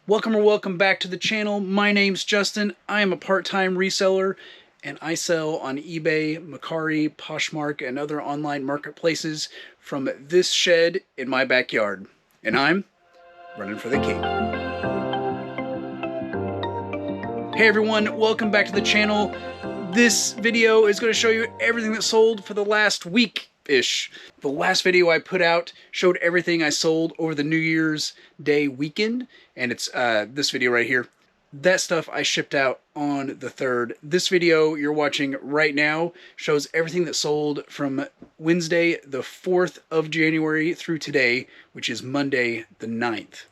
Welcome back to the channel. My name's Justin. I am a part-time reseller and I sell on eBay, Mercari, Poshmark, and other online marketplaces from this shed in my backyard. And I'm running for the king. Hey everyone, welcome back to the channel. This video is going to show you everything that sold for the last week-ish. The last video I put out showed everything I sold over the New Year's Day weekend, and it's this video right here. That stuff I shipped out on the 3rd. This video you're watching right now shows everything that sold from Wednesday the 4th of January through today, which is Monday the 9th.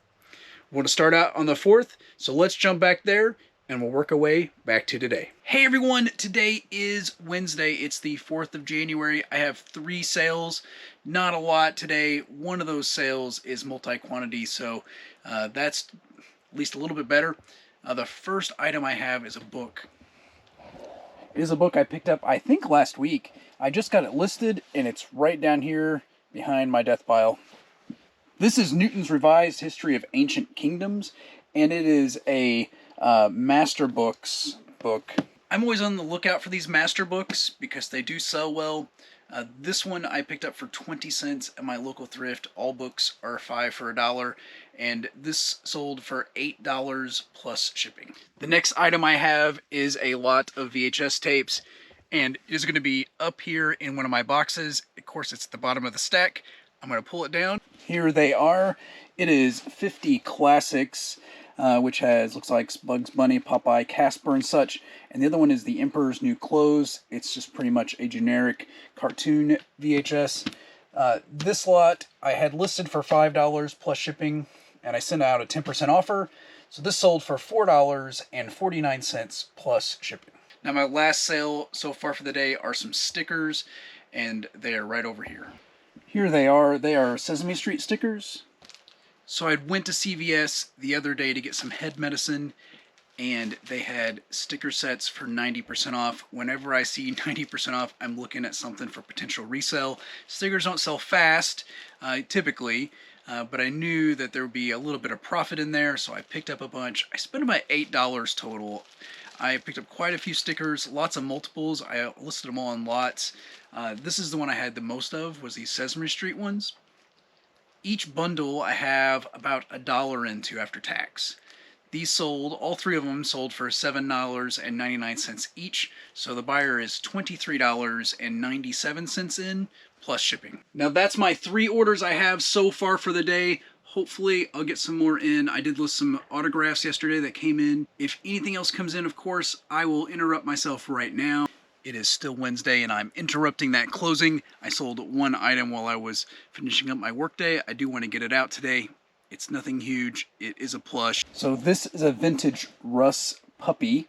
We want to start out on the 4th, so let's jump back there and we'll work our way back to today. Hey everyone, today is Wednesday. It's the 4th of January. I have 3 sales, not a lot today. One of those sales is multi-quantity, so that's at least a little bit better. The first item I have is a book. It is a book I picked up, I think, last week. I just got it listed, and it's right down here behind my death pile. This is Newton's Revised History of Ancient Kingdoms, and it is a master books book. I'm always on the lookout for these master books because they do sell well. This one I picked up for 20 cents at my local thrift. All books are 5 for $1, and this sold for $8 plus shipping. The next item I have is a lot of VHS tapes, and it is going to be up here in one of my boxes. Of course, it's at the bottom of the stack. I'm going to pull it down. Here they are. It is 50 classics. Which looks like Bugs Bunny, Popeye, Casper, and such. And the other one is The Emperor's New Clothes. It's just pretty much a generic cartoon VHS. This lot I had listed for $5 plus shipping, and I sent out a 10% offer. So this sold for $4.49 plus shipping. Now my last sale so far for the day are some stickers, and they are right over here. Here they are. They are Sesame Street stickers. So I went to CVS the other day to get some head medicine, and they had sticker sets for 90% off. Whenever I see 90% off, I'm looking at something for potential resale. Stickers don't sell fast, typically, but I knew that there would be a little bit of profit in there, so I picked up a bunch. I spent about $8 total. I picked up quite a few stickers, lots of multiples. I listed them all in lots. This is the one I had the most of, was these Sesame Street ones. Each bundle I have about $1 into after tax. These sold, all 3 of them sold for $7.99 each, so the buyer is $23.97 in, plus shipping. Now that's my 3 orders I have so far for the day. Hopefully I'll get some more in. I did list some autographs yesterday that came in. If anything else comes in, of course, I will interrupt myself right now. It is still Wednesday and I'm interrupting that closing. I sold 1 item while I was finishing up my workday. I do want to get it out today. It's nothing huge. It is a plush. So this is a vintage Russ puppy,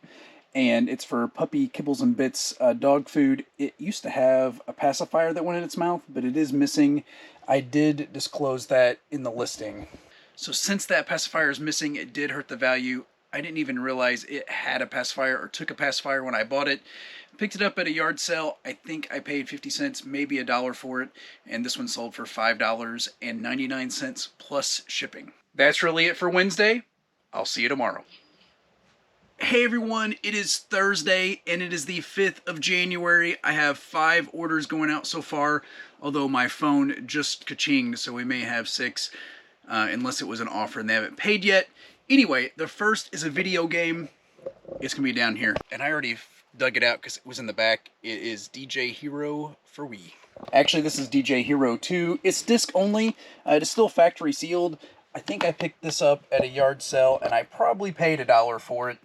and it's for puppy kibbles and bits dog food. It used to have a pacifier that went in its mouth, but it is missing. I did disclose that in the listing. So since that pacifier is missing, it did hurt the value. I didn't even realize it had a pacifier or took a pacifier when I bought it. Picked it up at a yard sale. I think I paid 50 cents, maybe $1 for it, and this one sold for $5.99 plus shipping. That's really it for Wednesday. I'll see you tomorrow. Hey everyone, it is Thursday and it is the 5th of January. I have 5 orders going out so far, although my phone just ka-chinged, so we may have 6, unless it was an offer and they haven't paid yet. Anyway, the first is a video game. It's going to be down here, and I already dug it out because it was in the back. It is DJ Hero for Wii. Actually, this is DJ Hero 2. It's disc only. It is still factory sealed. I think I picked this up at a yard sale, and I probably paid $1 for it.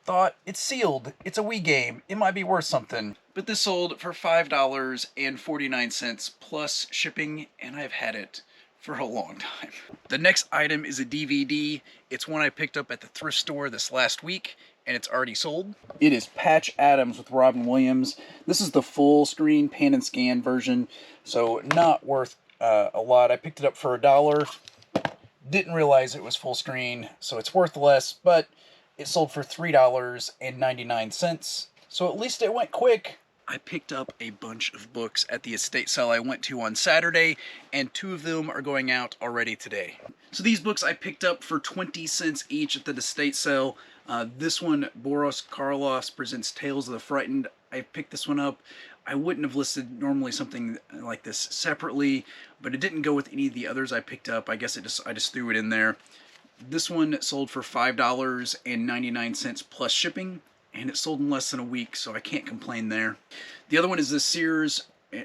Thought, it's sealed. It's a Wii game. It might be worth something. But this sold for $5.49 plus shipping, and I've had it for a long time. The next item is a DVD. It's one I picked up at the thrift store this last week, and it's already sold. It is Patch Adams with Robin Williams. This is the full screen pan and scan version, so not worth a lot. I picked it up for $1. Didn't realize it was full screen, so it's worth less, but it sold for $3.99. So at least it went quick. I picked up a bunch of books at the estate sale I went to on Saturday, and 2 of them are going out already today. So these books I picked up for 20 cents each at the estate sale. This one, Boris Karloff's Presents Tales of the Frightened, I picked this one up. I wouldn't have listed normally something like this separately, but it didn't go with any of the others I picked up. I guess I just threw it in there. This one sold for $5.99 plus shipping, and it sold in less than a week, so I can't complain there. The other one is the Sears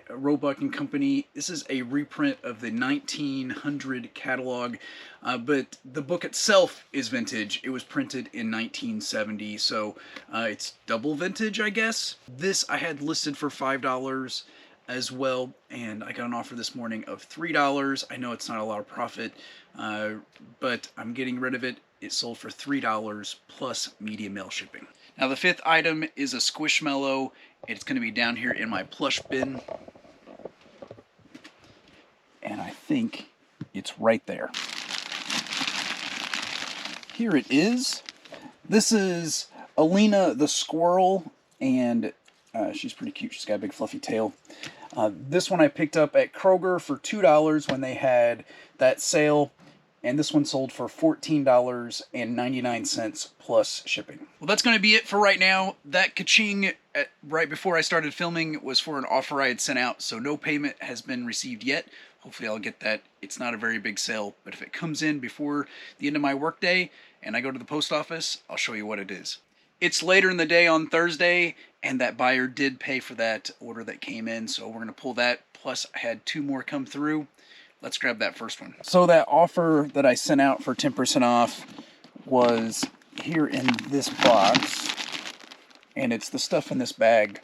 Roebuck and Company. This is a reprint of the 1900 catalog, but the book itself is vintage. It was printed in 1970, so it's double vintage, I guess. This I had listed for $5 as well, and I got an offer this morning of $3. I know it's not a lot of profit, but I'm getting rid of it. It sold for $3 plus media mail shipping. Now the 5th item is a Squishmallow. It's going to be down here in my plush bin, and I think it's right there. Here it is. This is Alina the squirrel, and she's pretty cute. She's got a big fluffy tail. This one I picked up at Kroger for $2 when they had that sale, and this one sold for $14.99 plus shipping. Well, that's going to be it for right now. That ka-ching right before I started filming was for an offer I had sent out, so no payment has been received yet. Hopefully I'll get that. It's not a very big sale, but if it comes in before the end of my workday and I go to the post office, I'll show you what it is. It's later in the day on Thursday, and that buyer did pay for that order that came in, so we're going to pull that. Plus, I had 2 more come through. Let's grab that first one. So that offer that I sent out for 10% off was here in this box, and it's the stuff in this bag.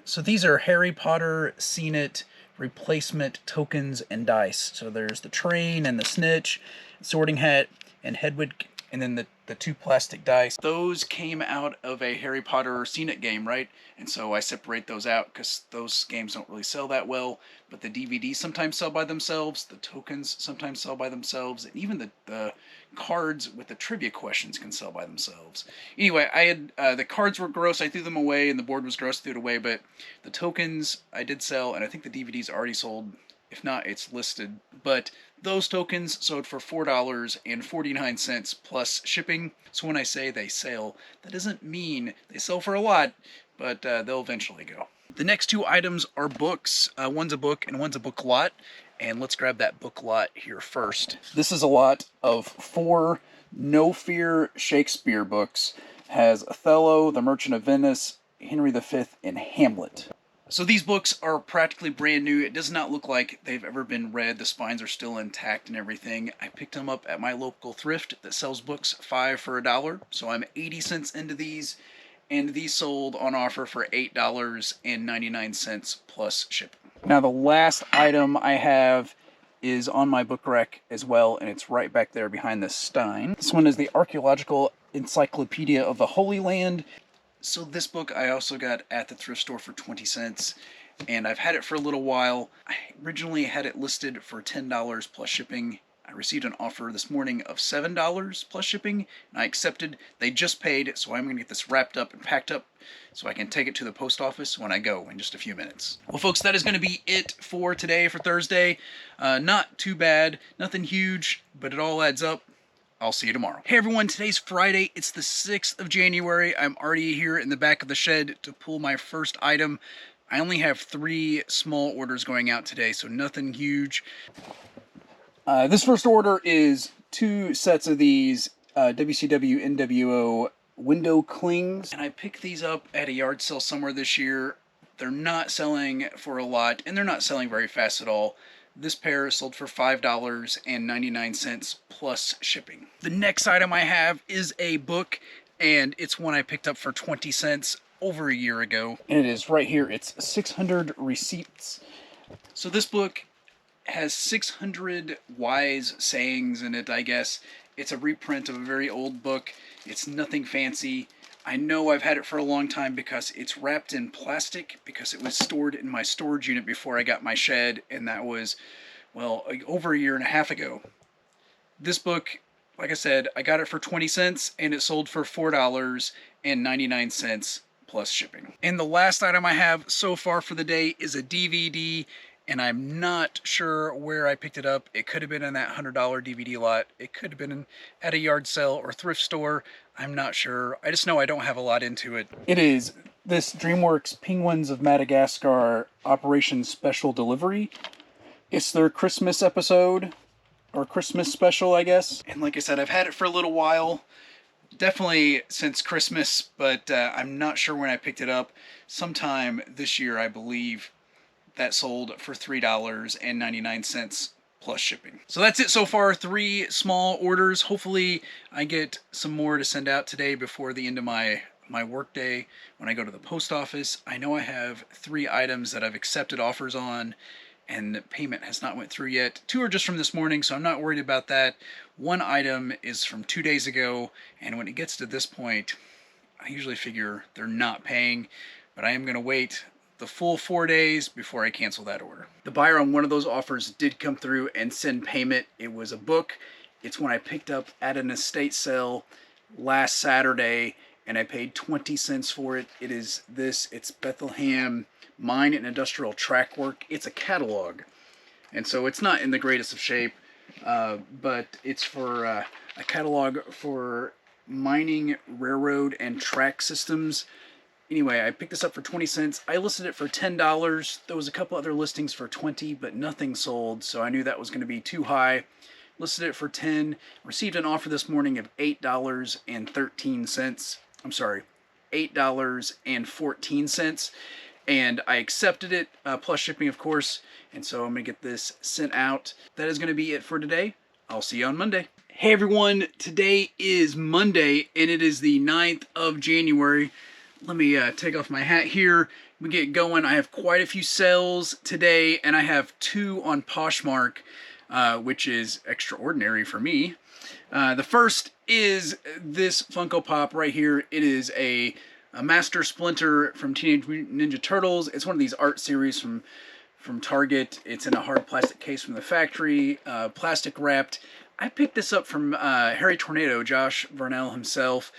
So these are Harry Potter Seen It replacement tokens and dice. So there's the train and the snitch, sorting hat, and Hedwig, and then the 2 plastic dice. Those came out of a Harry Potter Seen It game, right? And so I separate those out because those games don't really sell that well, but the DVDs sometimes sell by themselves, the tokens sometimes sell by themselves, and even the cards with the trivia questions can sell by themselves. Anyway, I had the cards were gross, I threw them away, and the board was gross, I threw it away, but the tokens I did sell, and I think the DVDs already sold. If not, it's listed. But those tokens sold for $4.49 plus shipping. So when I say they sell, that doesn't mean they sell for a lot, but they'll eventually go. The next 2 items are books. One's a book and one's a book lot. And let's grab that book lot here first. This is a lot of 4 No Fear Shakespeare books. Has Othello, The Merchant of Venice, Henry V, and Hamlet. So these books are practically brand new. It does not look like they've ever been read. The spines are still intact and everything. I picked them up at my local thrift that sells books 5 for $1. So I'm 80 cents into these, and these sold on offer for $8.99 plus shipping. Now the last item I have is on my book rack as well, and it's right back there behind this stein. This one is the Archaeological Encyclopedia of the Holy Land. So this book I also got at the thrift store for 20 cents, and I've had it for a little while. I originally had it listed for $10 plus shipping. I received an offer this morning of $7 plus shipping, and I accepted. They just paid, so I'm going to get this wrapped up and packed up so I can take it to the post office when I go in just a few minutes. Well, folks, that is going to be it for today, for Thursday. Not too bad, nothing huge, but it all adds up. I'll see you tomorrow. Hey everyone, today's Friday. It's the 6th of January. I'm already here in the back of the shed to pull my first item. I only have 3 small orders going out today, so nothing huge. This first order is 2 sets of these WCW NWO window clings. And I picked these up at a yard sale somewhere this year. They're not selling for a lot, and they're not selling very fast at all. This pair sold for $5.99 plus shipping. The next item I have is a book, and it's one I picked up for 20 cents over a year ago. And it is right here. It's 600 Receipts. So this book has 600 wise sayings in it, I guess. It's a reprint of a very old book. It's nothing fancy. I know I've had it for a long time because it's wrapped in plastic, because it was stored in my storage unit before I got my shed, and that was, well, over a year and a half ago. This book, like I said, I got it for 20 cents, and it sold for $4.99 plus shipping. And the last item I have so far for the day is a DVD, and I'm not sure where I picked it up. It could have been in that $100 DVD lot. It could have been at a yard sale or thrift store. I'm not sure. I just know I don't have a lot into it. It is this DreamWorks Penguins of Madagascar Operation Special Delivery. It's their Christmas episode, or Christmas special, I guess. And like I said, I've had it for a little while. Definitely since Christmas, but I'm not sure when I picked it up. Sometime this year, I believe. That sold for $3.99 plus shipping. So that's it so far, 3 small orders. Hopefully I get some more to send out today before the end of my work day when I go to the post office. I know I have 3 items that I've accepted offers on and the payment has not went through yet. 2 are just from this morning, so I'm not worried about that. 1 item is from 2 days ago, and when it gets to this point, I usually figure they're not paying, but I am going to wait the full 4 days before I cancel that order. The buyer on one of those offers did come through and send payment. It was a book. It's one I picked up at an estate sale last Saturday, and I paid 20 cents for it. It is this. It's Bethlehem Mine and Industrial Track Work. It's a catalog, and so it's not in the greatest of shape, but it's for a catalog for mining, railroad, and track systems. Anyway, I picked this up for 20 cents. I listed it for $10. There was a couple other listings for 20, but nothing sold, so I knew that was going to be too high. Listed it for 10. Received an offer this morning of $8.13. I'm sorry, $8.14. And I accepted it, plus shipping, of course. And so I'm going to get this sent out. That is going to be it for today. I'll see you on Monday. Hey everyone, today is Monday, and it is the 9th of January. Let me take off my hat here. We get going. I have quite a few sales today, and I have 2 on Poshmark, which is extraordinary for me. The first is this Funko Pop right here. It is a Master Splinter from Teenage Mutant Ninja Turtles. It's one of these art series from Target. It's in a hard plastic case from the factory, plastic wrapped. I picked this up from Harry Tornado, Josh Vernell himself,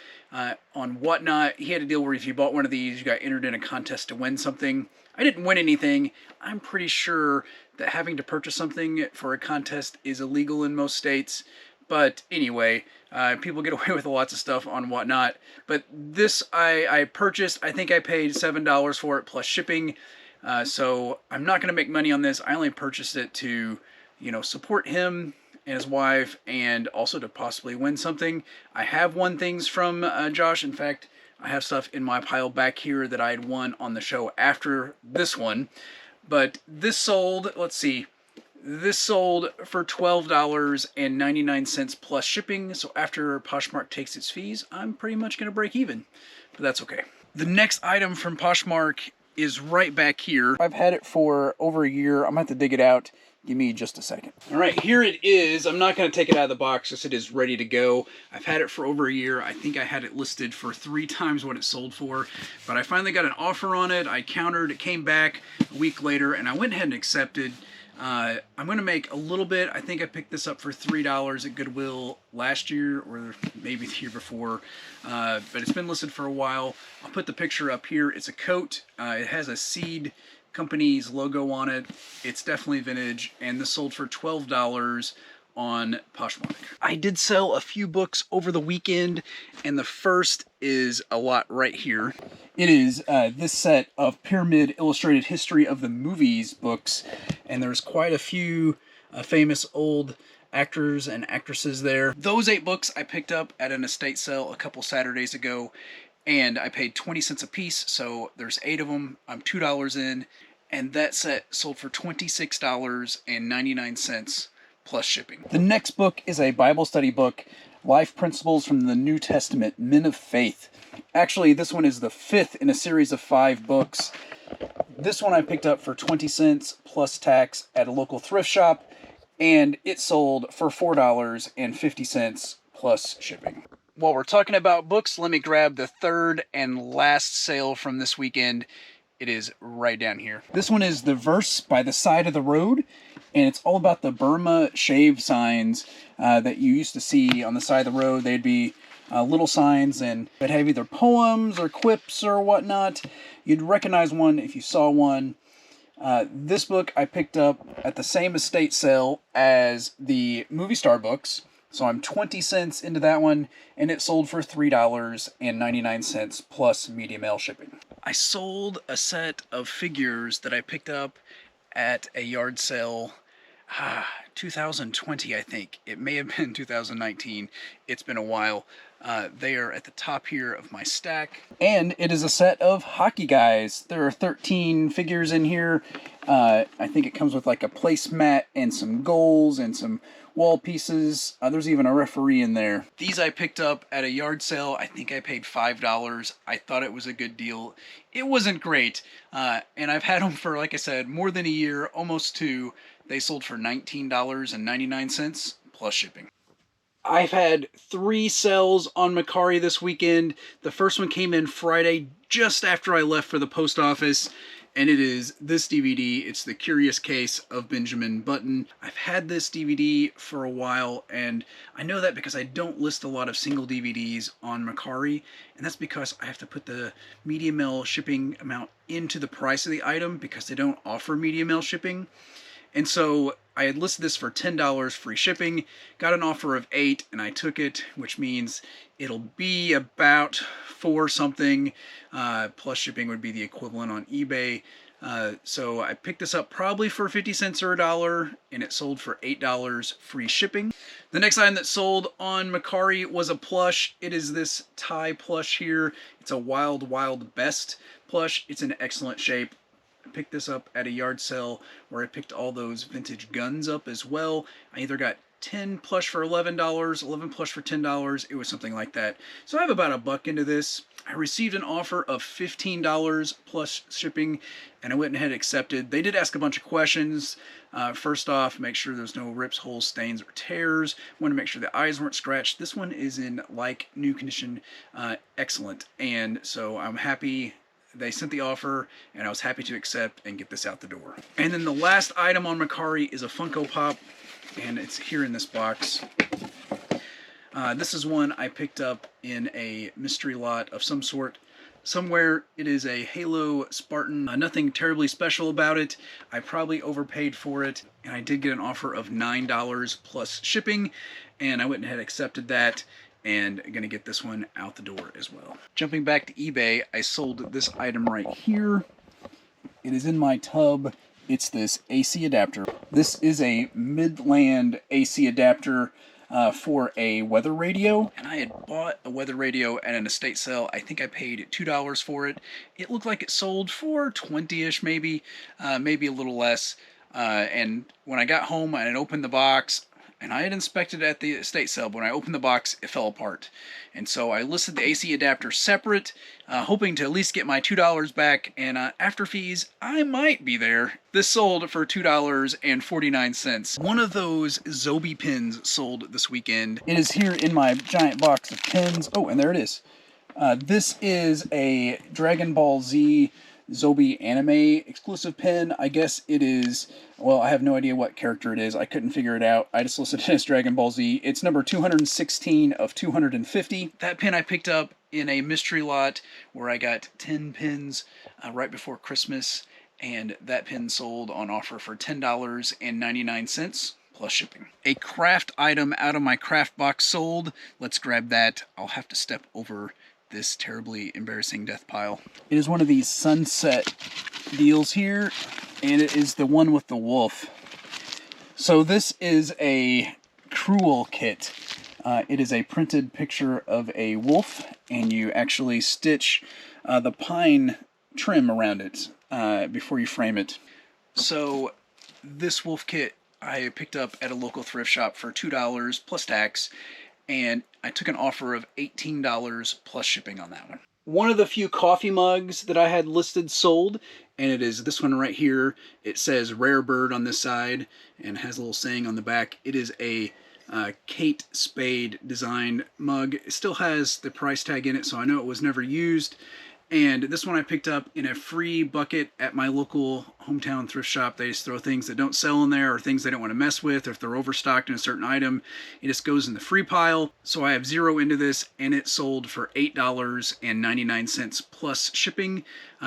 on Whatnot. He had a deal where if you bought one of these, you got entered in a contest to win something. I didn't win anything. I'm pretty sure that having to purchase something for a contest is illegal in most states. But anyway, people get away with lots of stuff on Whatnot. But this I purchased. I think I paid $7 for it plus shipping. So I'm not going to make money on this. I only purchased it to, support him and his wife, and also to possibly win something. I have won things from Josh. In fact, I have stuff in my pile back here that I had won on the show after this one. But this sold, let's see, this sold for $12.99 plus shipping. So after Poshmark takes its fees, I'm pretty much going to break even. But that's okay. The next item from Poshmark is right back here. I've had it for over a year. I'm going to have to dig it out. Give me just a second. All right, here it is. I'm not going to take it out of the box just it is ready to go. I've had it for over a year. I think I had it listed for 3 times what it sold for, but I finally got an offer on it. I countered, it came back a week later, and I went ahead and accepted. I'm going to make a little bit. I think I picked this up for $3 at Goodwill last year, or maybe the year before, but it's been listed for a while. I'll put the picture up here. It's a coat. It has a Seed Company's logo on it. It's definitely vintage, and this sold for $12 on Poshmark. I did sell a few books over the weekend, and the first is a lot right here. It is this set of Pyramid Illustrated History of the Movies books, and there's quite a few famous old actors and actresses there. Those 8 books I picked up at an estate sale a couple Saturdays ago, and I paid 20 cents a piece, so there's 8 of them. I'm $2 in, and that set sold for $26.99 plus shipping. The next book is a Bible study book, Life Principles from the New Testament, Men of Faith. Actually, this one is the 5th in a series of 5 books. This one I picked up for 20 cents plus tax at a local thrift shop, and it sold for $4.50 plus shipping. While we're talking about books, let me grab the third and last sale from this weekend. It is right down here. This one is The Verse by the Side of the Road, and it's all about the Burma shave signs that you used to see on the side of the road. They'd be little signs, and it have either poems or quips or whatnot. You'd recognize one if you saw one. This book I picked up at the same estate sale as the movie star books, so I'm 20 cents into that one, and it sold for $3.99 plus media mail shipping. I sold a set of figures that I picked up at a yard sale 2020, I think. It may have been 2019. It's been a while. They are at the top here of my stack. And it is a set of hockey guys. There are 13 figures in here. I think it comes with like a placemat and some goals and some wall pieces. There's even a referee in there. These I picked up at a yard sale. I think I paid $5. I thought it was a good deal. It wasn't great. And I've had them for, like I said, more than a year, almost 2. They sold for $19.99 plus shipping. I've had 3 sales on Mercari this weekend. The first one came in Friday just after I left for the post office, and it is this DVD. It's The Curious Case of Benjamin Button. I've had this DVD for a while, and I know that because I don't list a lot of single DVDs on Mercari, and that's because I have to put the media mail shipping amount into the price of the item because they don't offer media mail shipping. And so I had listed this for $10 free shipping, got an offer of $8, and I took it, which means it'll be about $4 something, plus shipping would be the equivalent on eBay. So I picked this up probably for 50 cents or $1, and it sold for $8 free shipping. The next item that sold on Mercari was a plush. It is this Thai plush here. It's a Wild Wild Best plush. It's in excellent shape. I picked this up at a yard sale where I picked all those vintage guns up as well. I either got 10 plush for $11, 11 plush for $10. It was something like that. So I have about $1 into this. I received an offer of $15 plus shipping, and I went ahead and accepted. They did ask a bunch of questions. First off, make sure there's no rips, holes, stains, or tears. Want to make sure the eyes weren't scratched. This one is in like new condition, excellent. And so I'm happy they sent the offer, and I was happy to accept and get this out the door. And then the last item on Mercari is a Funko Pop, and it's here in this box. This is one I picked up in a mystery lot of some sort. Somewhere it is a Halo Spartan. Nothing terribly special about it. I probably overpaid for it, and I did get an offer of $9 plus shipping, and I went ahead and accepted that, and gonna get this one out the door as well. Jumping back to eBay, I sold this item right here. It is in my tub. It's this AC adapter. This is a Midland AC adapter for a weather radio, and I had bought a weather radio at an estate sale. I think I paid $2 for it. It looked like it sold for 20-ish, maybe a little less. And when I got home and opened the box, and I had inspected it at the estate sale, but when I opened the box, it fell apart. And so I listed the AC adapter separate, hoping to at least get my $2 back, and after fees, I might be there. This sold for $2.49. One of those Zobi pins sold this weekend. It is here in my giant box of pins. Oh, and there it is. This is a Dragon Ball Z Zobi anime exclusive pin. I guess it is, well, I have no idea what character it is. I couldn't figure it out. I just listed it as Dragon Ball Z. It's number 216 of 250. That pin I picked up in a mystery lot where I got 10 pins right before Christmas, and that pin sold on offer for $10.99 plus shipping. A craft item out of my craft box sold. Let's grab that. I'll have to step over this terribly embarrassing death pile. It is one of these sunset deals here, and it is the one with the wolf. So this is a Cruel kit. It is a printed picture of a wolf, and you actually stitch the pine trim around it before you frame it. So this wolf kit I picked up at a local thrift shop for $2 plus tax, and I took an offer of $18 plus shipping on that one. One of the few coffee mugs that I had listed sold, and it is this one right here. It says Rare Bird on this side and has a little saying on the back. It is a Kate Spade designed mug. It still has the price tag in it, so I know it was never used. And this one I picked up in a free bucket at my local hometown thrift shop. They just throw things that don't sell in there or things they don't want to mess with, or if they're overstocked in a certain item, it just goes in the free pile. So I have zero into this, and it sold for $8.99 plus shipping.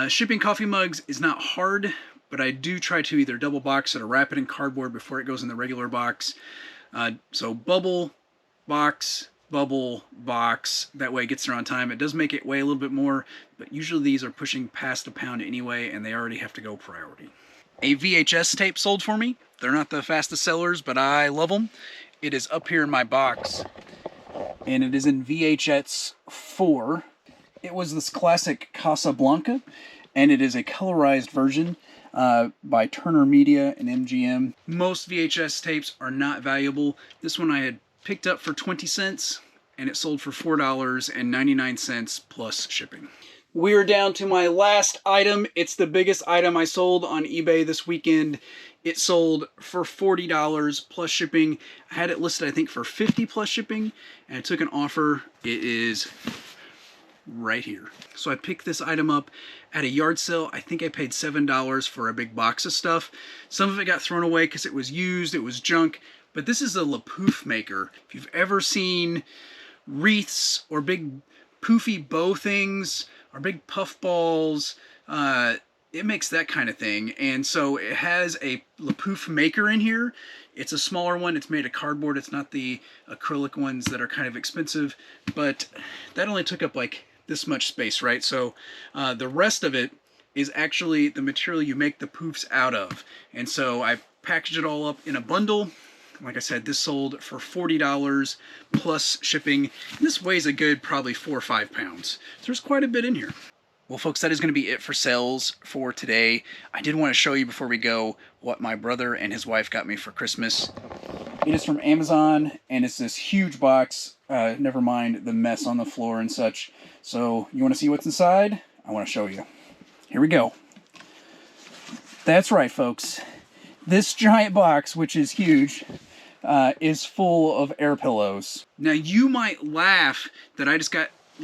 Shipping coffee mugs is not hard, but I do try to either double box it or wrap it in cardboard before it goes in the regular box. So bubble box, that way it gets there on time. It does make it weigh a little bit more, but usually these are pushing past a pound anyway, and they already have to go priority. A VHS tape sold for me. They're not the fastest sellers, but I love them. It is up here in my box, and it is in VHS 4. It was this classic Casablanca, and it is a colorized version by Turner Media and MGM. Most VHS tapes are not valuable. This one I had picked up for 20 cents, and it sold for $4.99 plus shipping. We're down to my last item. It's the biggest item I sold on eBay this weekend. It sold for $40 plus shipping. I had it listed, I think, for $50 plus shipping, and I took an offer. It is right here. So I picked this item up at a yard sale. I think I paid $7 for a big box of stuff. Some of it got thrown away because it was used, it was junk. But this is a lapoof maker. If you've ever seen wreaths or big poofy bow things or big puff balls, it makes that kind of thing. And so it has a lapoof maker in here. It's a smaller one. It's made of cardboard. It's not the acrylic ones that are kind of expensive, but that only took up like this much space, right? So the rest of it is actually the material you make the poofs out of. And so I packaged it all up in a bundle. Like I said, this sold for $40 plus shipping. This weighs a good probably 4 or 5 pounds. So there's quite a bit in here. Well, folks, that is going to be it for sales for today. I did want to show you before we go what my brother and his wife got me for Christmas. It is from Amazon, and it's this huge box. Never mind the mess on the floor and such. So you want to see what's inside? I want to show you. Here we go. That's right, folks. This giant box, which is huge, is full of air pillows. Now you might laugh that I just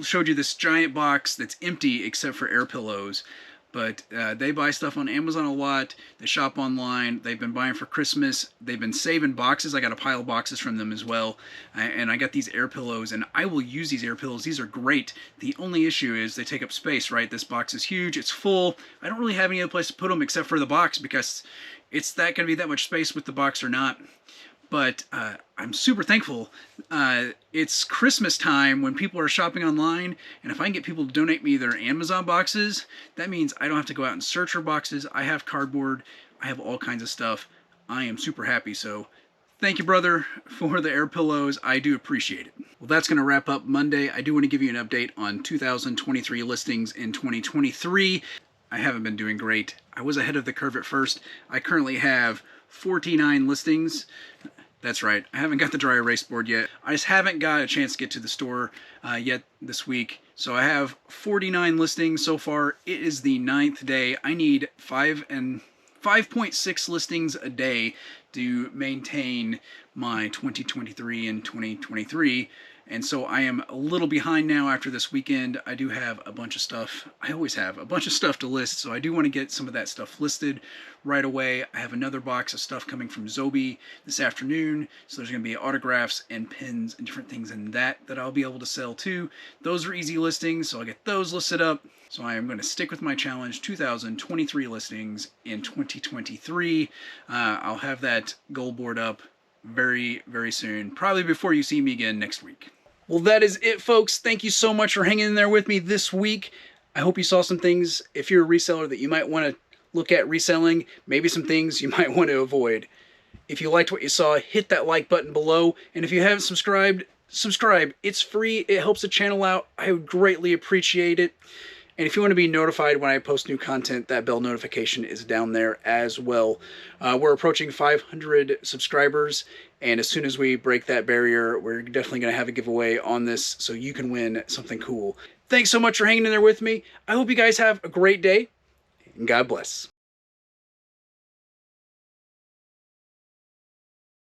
showed you this giant box that's empty except for air pillows, but they buy stuff on Amazon a lot. They shop online. They've been buying for Christmas. They've been saving boxes. I got a pile of boxes from them as well, and I got these air pillows, and I will use these air pillows. These are great. The only issue is they take up space, right? This box is huge. It's full. I don't really have any other place to put them except for the box because it's going to be that much space with the box or not. But I'm super thankful. It's Christmas time when people are shopping online, and if I can get people to donate me their Amazon boxes, that means I don't have to go out and search for boxes. I have cardboard. I have all kinds of stuff. I am super happy. So thank you, brother, for the air pillows. I do appreciate it. Well, that's going to wrap up Monday. I do want to give you an update on 2023 listings in 2023. I haven't been doing great. I was ahead of the curve at first. I currently have 49 listings. That's right, I haven't got the dry erase board yet. I just haven't got a chance to get to the store yet this week. So I have 49 listings so far. It is the 9th day. I need 5.6 listings a day to maintain my 2023 and 2023. And so I am a little behind now after this weekend. I do have a bunch of stuff. I always have a bunch of stuff to list, so I do want to get some of that stuff listed right away. I have another box of stuff coming from Zobi this afternoon, so there's going to be autographs and pins and different things in that I'll be able to sell too. Those are easy listings, so I'll get those listed up. So I am going to stick with my challenge, 2023 listings in 2023. I'll have that goal board up very, very soon, probably before you see me again next week. Well, that is it, folks. Thank you so much for hanging in there with me this week. I hope you saw some things, if you're a reseller, that you might want to look at reselling, maybe some things you might want to avoid. If you liked what you saw, hit that like button below, and if you haven't subscribed, subscribe. It's free. It helps the channel out. I would greatly appreciate it. And if you want to be notified when I post new content, that bell notification is down there as well. We're approaching 500 subscribers, and as soon as we break that barrier, we're definitely going to have a giveaway on this so you can win something cool. Thanks so much for hanging in there with me. I hope you guys have a great day, and God bless.